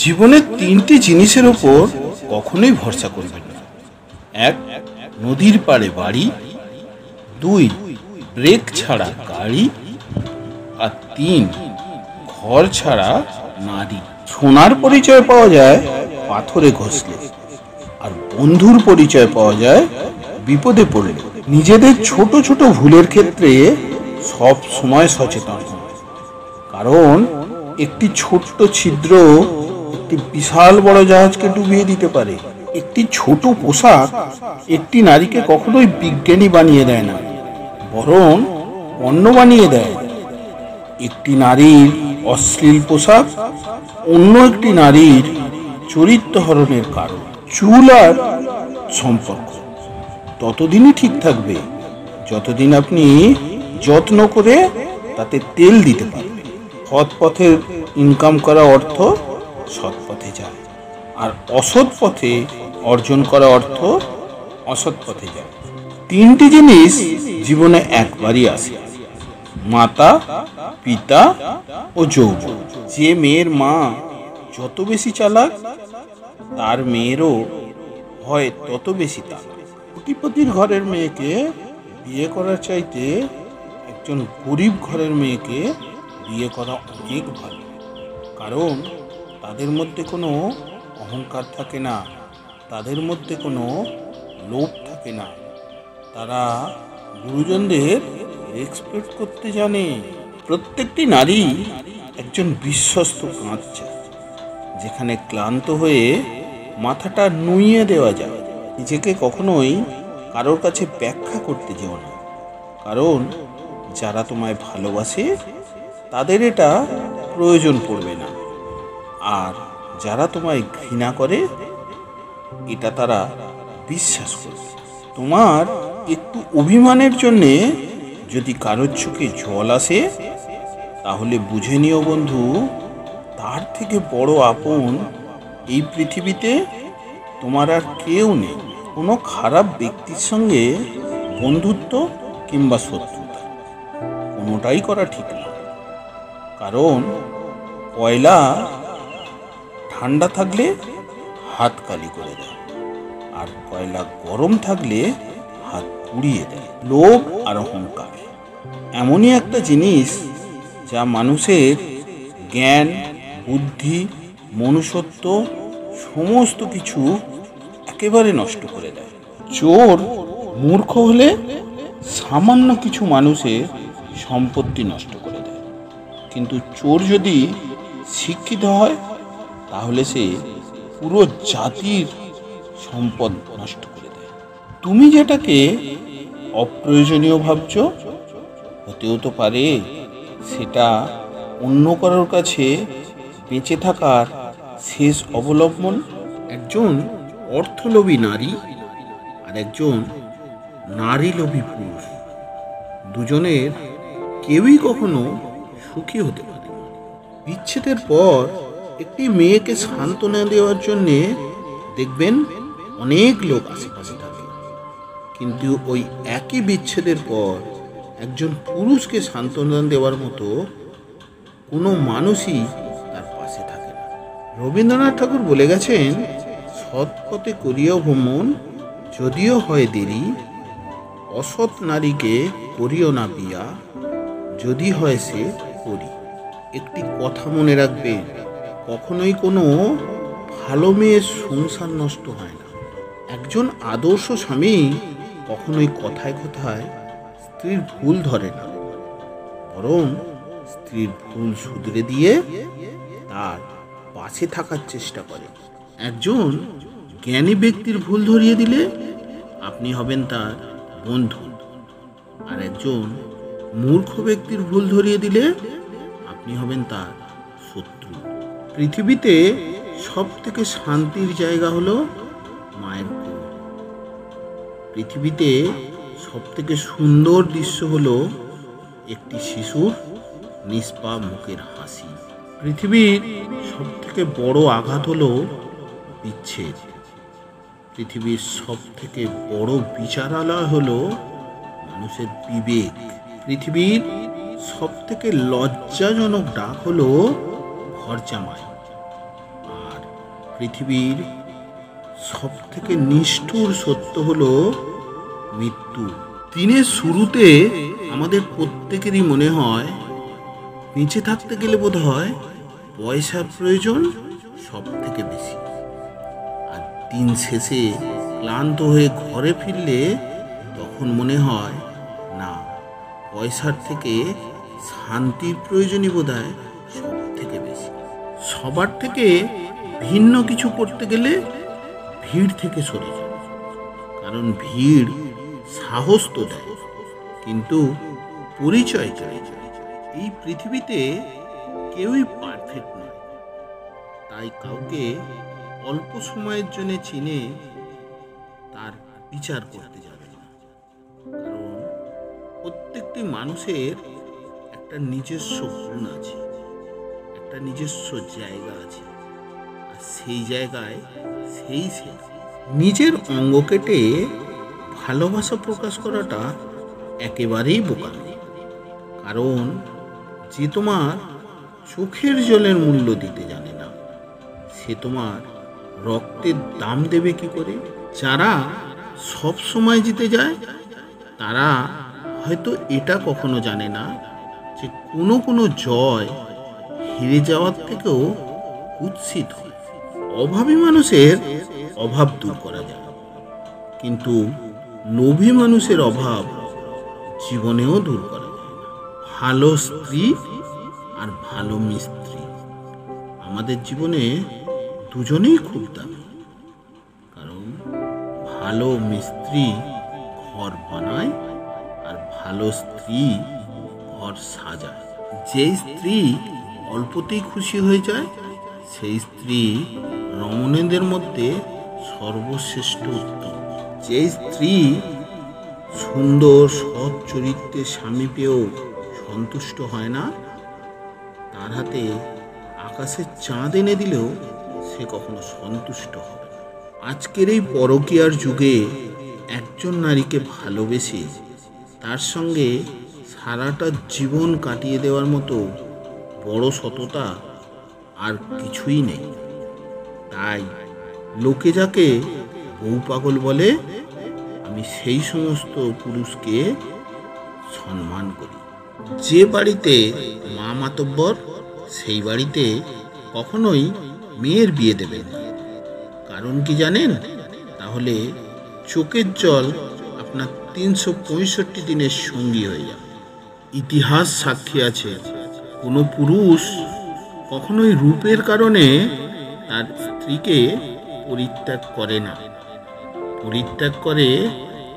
জীবনের তিনটি জিনিসের উপর কখনোই ভরসা করবেন না। এক, নদীর পাড়ে বাড়ি। দুই, ব্রেক ছাড়া গাড়ি। আর তিন, ঘর ছাড়া নারী। সোনার পরিচয় পাওয়া যায় পাথরে ঘষলে, আর বন্ধুর পরিচয় পাওয়া যায় বিপদে পড়লে। নিজেদের ছোট ছোট ভুলের ক্ষেত্রে সব সময় সচেতন হন, কারণ একটি ছোট্ট ছিদ্র একটি বিশাল বড় জাহাজকে ডুবিয়ে দিতে পারে। একটি ছোট পোশাক একটি নারীকে কখনোই বিজ্ঞানী বানিয়ে দেয় না, বরং পণ্য বানিয়ে দেয়। একটি নারীর অশ্লীল পোশাক অন্য একটি নারীর চরিত্র হরণের কারণ। চুল আর সম্পর্ক ততদিনই ঠিক থাকবে যতদিন আপনি যত্ন করে তাতে তেল দিতে পারবেন। সৎ পথে ইনকাম করা অর্থ সৎ পথে যায়, আর অসৎ পথে অর্জন করা অর্থ অসৎ পথে যায়। তিনটি জিনিস জীবনে একবারই আসে: মাতা, পিতা ও যৌবন। যে মেয়ের মা যত বেশি চালাক, তার মেয়েরও হয় তত বেশি তালাক। কোটিপতির ঘরের মেয়েকে বিয়ে করার চাইতে একজন গরিব ঘরের মেয়েকে বিয়ে করা অনেক ভালো, কারণ তাদের মধ্যে কোনো অহংকার থাকে না, তাদের মধ্যে কোনো লোভ থাকে না। তারা গুরুজনদের রেসপেক্ট করতে জানে। প্রত্যেকটি নারী একজন বিশ্বস্ত কাঁধ চায়, যেখানে ক্লান্ত হয়ে মাথাটা নুইয়ে দেওয়া যায়। নিজেকে কখনোই কারোর কাছে ব্যাখ্যা করতে যেও না, কারণ যারা তোমায় ভালোবাসে তাদের এটা প্রয়োজন পড়বে না, আর যারা তোমায় ঘৃণা করে এটা তারা বিশ্বাস করবে। তোমার একটু অভিমানের জন্যে যদি কারোর চোখে জল আসে, তাহলে বুঝে নিও বন্ধু, তার থেকে বড় আপন এই পৃথিবীতে তোমার আর কেউ নেই। কোনো খারাপ ব্যক্তির সঙ্গে বন্ধুত্ব কিংবা শত্রুতা কোনোটাই করা ঠিক না, কারণ কয়লা ঠান্ডা থাকলে হাত কালি করে দেয়, আর কয়লা গরম থাকলে হাত পুড়িয়ে দেয়। লোভ আর অহংকার এমনই একটা জিনিস যা মানুষের জ্ঞান, বুদ্ধি, মনুষ্যত্ব সমস্ত কিছু একেবারে নষ্ট করে দেয়। চোর মূর্খ হলে সামান্য কিছু মানুষের সম্পত্তি নষ্ট করে দেয়, কিন্তু চোর যদি শিক্ষিত হয় তাহলে সে পুরো জাতির সম্পদ নষ্ট করে দেয়। তুমি যেটাকে অপ্রয়োজনীয় ভাবছো, হতেও তো পারে সেটা অন্য কারোর কাছে বেঁচে থাকার শেষ অবলম্বন। একজন অর্থলোভী নারী আর একজন নারীলোভী পুরুষ, দুজনের কেউই কখনো সুখী হতে পারে না। বিচ্ছেদের পর একটি মেয়েকে সান্ত্বনা দেওয়ার জন্যে দেখবেন অনেক লোক আশেপাশে থাকে, কিন্তু ওই একই বিচ্ছেদের পর একজন পুরুষকে সান্ত্বনা দেওয়ার মতো কোনো মানুষই তার পাশে থাকে না। রবীন্দ্রনাথ ঠাকুর বলে গেছেন, সৎ পথে করিও ভ্রমণ, যদিও হয় দেরি, অসৎ নারীকে করিও না বিয়া, যদি হয় সে করি। একটি কথা মনে রাখবে, কখনোই কোনো ভালো মেয়ের সংসার নষ্ট হয় না। একজন আদর্শ স্বামী কখনোই কথায় কথায় স্ত্রীর ভুল ধরে না, বরং স্ত্রীর ভুল শুধরে দিয়ে তার পাশে থাকার চেষ্টা করে। একজন জ্ঞানী ব্যক্তির ভুল ধরিয়ে দিলে আপনি হবেন তার বন্ধু, আর একজন মূর্খ ব্যক্তির ভুল ধরিয়ে দিলে আপনি হবেন তার শত্রু। পৃথিবীতে সব থেকে শান্তির জায়গা হলো মায়ের কোল। পৃথিবীতে সব থেকে সুন্দর দৃশ্য হলো একটি শিশুর নিষ্পাপ মুখের হাসি। পৃথিবীর সব থেকে বড় আঘাত হলো বিচ্ছেদ। পৃথিবীর সব থেকে বড় বিচারালয় হলো মানুষের বিবেক। পৃথিবীর সব থেকে লজ্জাজনক ডাক হলো ঘর জামাই। আর পৃথিবীর সব থেকে নিষ্ঠুর সত্য হলো মৃত্যু। দিনের শুরুতে আমাদের প্রত্যেকেরই মনে হয় বেঁচে থাকতে গেলে বোধ হয় পয়সার প্রয়োজন সব থেকে বেশি, আর দিন শেষে ক্লান্ত হয়ে ঘরে ফিরলে তখন মনে হয় না, পয়সার থেকে শান্তির প্রয়োজনই বোধ হয় সব থেকে বেশি। সবার থেকে ভিন্ন কিছু করতে গেলে ভিড় থেকে সরে যায়, কারণ ভিড় সাহস তো দেয় কিন্তু পরিচয় চলে যায়। এই পৃথিবীতে কেউই পারফেক্ট নয়, তাই কাউকে অল্প সময়ের জন্য চিনে তার বিচার করতে যাবে না, কারণ প্রত্যেকটি মানুষের একটা নিজস্ব গুণ আছে, একটা নিজস্ব জায়গা আছে, আর সেই জায়গায় সেই নিজের অঙ্গ কেটে ভালোবাসা প্রকাশ করাটা একেবারেই বোকামি। কারণ যে তোমার চোখের জলের মূল্য দিতে জানে না, সে তোমার রক্তের দাম দেবে কি করে? যারা সব সময় জিতে যায় তারা হয়তো এটা কখনো জানে না যে কোনো কোনো জয় হেরে যাওয়ার থেকেও কুৎসিত হয়। অভাবী মানুষের অভাব দূর করা যায়, কিন্তু লোভী মানুষের অভাব জীবনেও দূর করা যায় না। ভালো স্ত্রী আর ভালো মিস্ত্রি আমাদের জীবনে দুজনেই খুব দামি, কারণ ভালো মিস্ত্রি ঘর বানায় আর ভালো স্ত্রী ঘর সাজায়। যে স্ত্রী অল্পতেই খুশি হয়ে যায় সেই স্ত্রী রমণীদের মধ্যে সর্বশ্রেষ্ঠ উত্তম। যে স্ত্রী সুন্দর সৎ চরিত্রের স্বামী পেয়েও সন্তুষ্ট হয় না, তার হাতে আকাশের চাঁদ এনে দিলেও সে কখনো সন্তুষ্ট হবে না। আজকের এই পরকীয়ার যুগে একজন নারীকে ভালোবেসে তার সঙ্গে সারাটা জীবন কাটিয়ে দেওয়ার মতো বড় সততা আর কিছুই নেই। তাই লোকে যাকে বউ পাগল বলে, আমি সেই সমস্ত পুরুষকে সম্মান করি। যে বাড়িতে মা মাতব্বর সেই বাড়িতে কখনোই মেয়ের বিয়ে দেবেন না। কারণ কি জানেন? তাহলে চোখের জল আপনার 365 দিনের সঙ্গী হয়ে যাবে। ইতিহাস সাক্ষী আছে, কোনো পুরুষ কখনোই রূপের কারণে তার স্ত্রীকে পরিত্যাগ করে না, পরিত্যাগ করে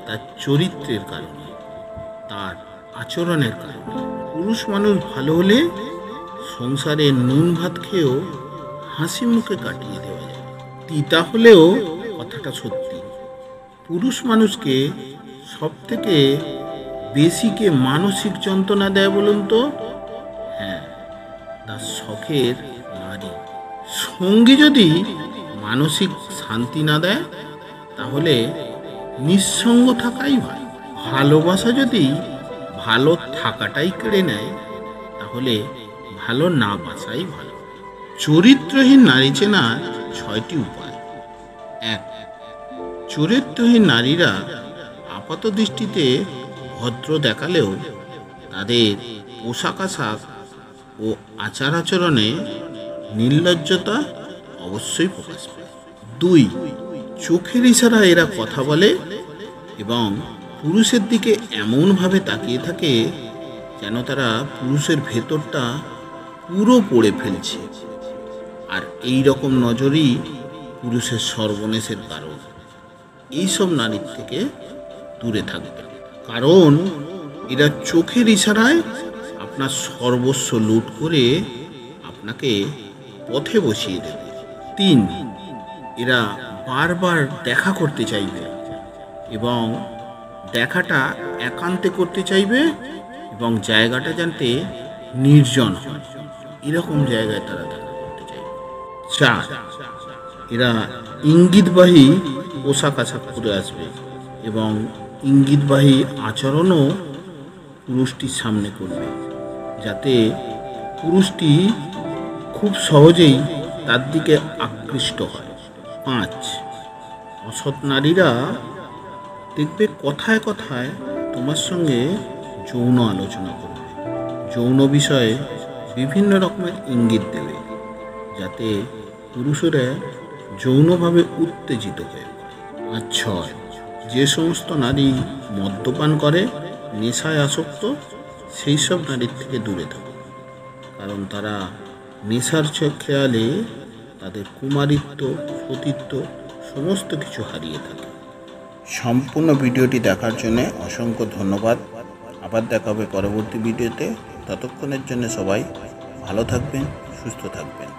তার চরিত্রের কারণে, তার আচরণের কারণে। পুরুষ মানুষ ভালো হলে সংসারে নুন ভাত খেয়েও হাসি মুখে কাটিয়ে দেওয়া যায়। তিতা হলেও কথাটা সত্যি। পুরুষ মানুষকে সব থেকে বেশি কে মানসিক যন্ত্রণা দেয় বলুন তো? হ্যাঁ, তার শখের নারী। সঙ্গী যদি মানসিক শান্তি না দেয় তাহলে নিঃসঙ্গ থাকাই ভালো। ভালোবাসা যদি ভালো থাকাটাই কেড়ে নেয় তাহলে ভালো না বাসাই ভালো। চরিত্রহীন নারী চেনার 6টি উপায়। 1. চরিত্রহীন নারীরা আপাত দৃষ্টিতে ভদ্র দেখালেও তাদের পোশাক আশাক ও আচার আচরণে নির্লজ্জতা অবশ্যই প্রকাশ পায়। 2. চোখের ইশারা এরা কথা বলে এবং পুরুষের দিকে এমনভাবে তাকিয়ে থাকে যেন তারা পুরুষের ভেতরটা পুরো পড়ে ফেলছে, আর এই রকম নজরই পুরুষের সর্বনেশের কারণ। এইসব নারীর থেকে দূরে থাকবে, কারণ এরা চোখের ইশারায় আপনার সর্বস্ব লুট করে আপনাকে পথে বসিয়ে দেবে। 3. এরা বারবার দেখা করতে চাইবে এবং দেখাটা একান্তে করতে চাইবে এবং জায়গাটা জানতে নির্জন হয়, এরকম জায়গায় তারা দেখা করতে চাইবে। 4. এরা ইঙ্গিতবাহী পোশাক আশাক পরে আসবে এবং ইঙ্গিতবাহী আচরণও পুরুষটির সামনে করবে, যাতে পুরুষটি খুব সহজেই তার দিকে আকৃষ্ট হয়। 5, অসৎ নারীরা দেখবে কথায় কথায় তোমার সঙ্গে যৌন আলোচনা করবে, যৌন বিষয়ে বিভিন্ন রকমের ইঙ্গিত দেবে, যাতে পুরুষেরা যৌনভাবে উত্তেজিত হয়ে পড়ে। আর 6, যে সমস্ত নারী মদ্যপান করে, নেশায় আসক্ত, সেই সব নারীর থেকে দূরে থাকো, কারণ তারা নেশার খেয়ালে তাদের কুমারিত্ব, সতীত্ব সমস্ত কিছু হারিয়ে থাকে। সম্পূর্ণ ভিডিওটি দেখার জন্য অসংখ্য ধন্যবাদ। আবার দেখা হবে পরবর্তী ভিডিওতে। ততক্ষণের জন্য সবাই ভালো থাকবেন, সুস্থ থাকবেন।